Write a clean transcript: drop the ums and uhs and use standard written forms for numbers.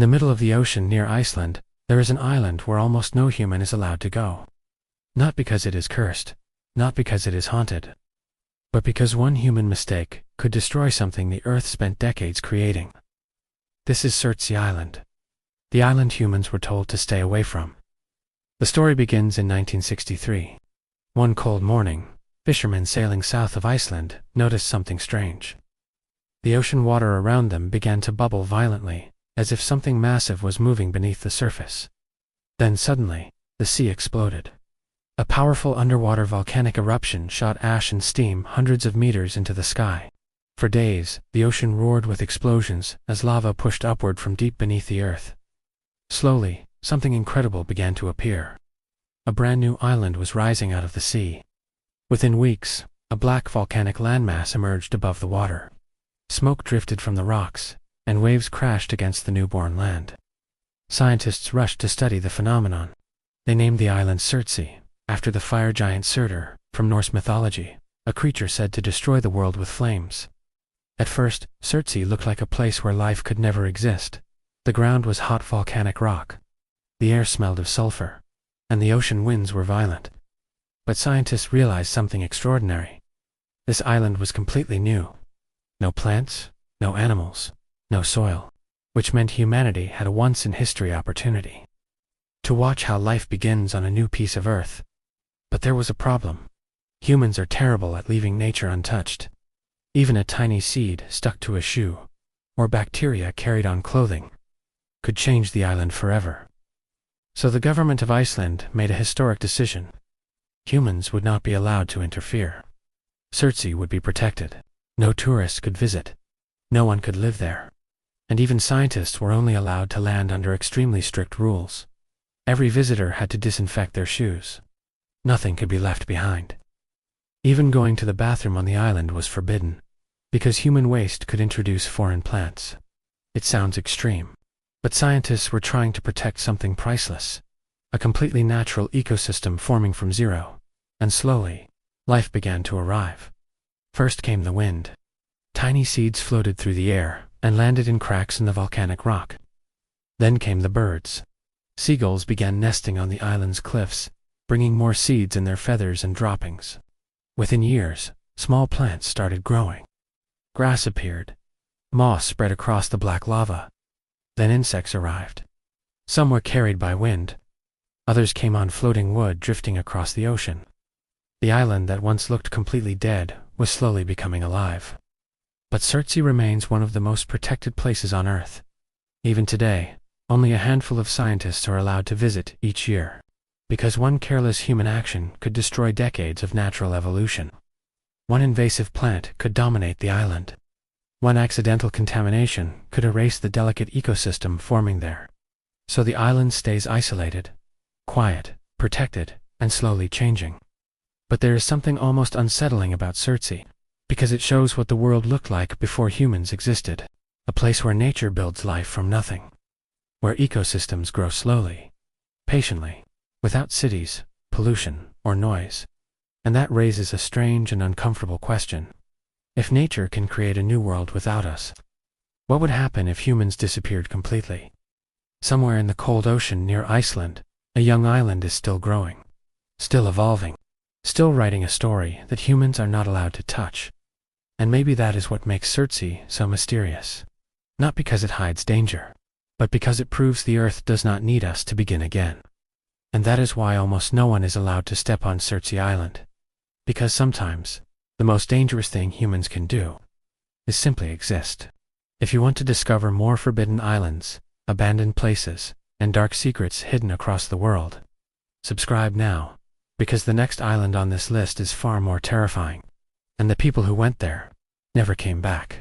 the middle of the ocean near Iceland, there is an island where almost no human is allowed to go. Not because it is cursed, not because it is haunted, but because one human mistake could destroy something the Earth spent decades creating. This is Surtsey Island, the island humans were told to stay away from. The story begins in 1963. One cold morning, fishermen sailing south of Iceland noticed something strange. The ocean water around them began to bubble violently, as if something massive was moving beneath the surface. Then suddenly, the sea exploded. A powerful underwater volcanic eruption shot ash and steam hundreds of meters into the sky. For days, the ocean roared with explosions as lava pushed upward from deep beneath the earth. Slowly, something incredible began to appear. A brand new island was rising out of the sea. Within weeks, a black volcanic landmass emerged above the water. Smoke drifted from the rocks, and waves crashed against the newborn land. Scientists rushed to study the phenomenon. They named the island Surtsey, after the fire giant Surtur, from Norse mythology, a creature said to destroy the world with flames. At first, Surtsey looked like a place where life could never exist. The ground was hot volcanic rock. The air smelled of sulfur, and the ocean winds were violent. But scientists realized something extraordinary. This island was completely new. No plants, no animals, no soil, which meant humanity had a once-in-history opportunity to watch how life begins on a new piece of Earth. But there was a problem. Humans are terrible at leaving nature untouched. Even a tiny seed stuck to a shoe, or bacteria carried on clothing, could change the island forever. So the government of Iceland made a historic decision. Humans would not be allowed to interfere. Surtsey would be protected. No tourists could visit. No one could live there. And even scientists were only allowed to land under extremely strict rules. Every visitor had to disinfect their shoes. Nothing could be left behind. Even going to the bathroom on the island was forbidden, because human waste could introduce foreign plants. It sounds extreme, but scientists were trying to protect something priceless, a completely natural ecosystem forming from zero, and slowly, life began to arrive. First came the wind. Tiny seeds floated through the air and landed in cracks in the volcanic rock. Then came the birds. Seagulls began nesting on the island's cliffs, bringing more seeds in their feathers and droppings. Within years, small plants started growing. Grass appeared. Moss spread across the black lava. Then insects arrived. Some were carried by wind. Others came on floating wood drifting across the ocean. The island that once looked completely dead was slowly becoming alive. But Surtsey remains one of the most protected places on Earth. Even today, only a handful of scientists are allowed to visit each year, because one careless human action could destroy decades of natural evolution. One invasive plant could dominate the island. One accidental contamination could erase the delicate ecosystem forming there. So the island stays isolated, quiet, protected, and slowly changing. But there is something almost unsettling about Surtsey, because it shows what the world looked like before humans existed, a place where nature builds life from nothing, where ecosystems grow slowly, patiently, without cities, pollution, or noise. And that raises a strange and uncomfortable question. If nature can create a new world without us, what would happen if humans disappeared completely? Somewhere in the cold ocean near Iceland, a young island is still growing, still evolving, still writing a story that humans are not allowed to touch. And maybe that is what makes Surtsey so mysterious. Not because it hides danger, but because it proves the Earth does not need us to begin again. And that is why almost no one is allowed to step on Surtsey Island. Because sometimes, the most dangerous thing humans can do is simply exist. If you want to discover more forbidden islands, abandoned places, and dark secrets hidden across the world, subscribe now, because the next island on this list is far more terrifying, and the people who went there never came back.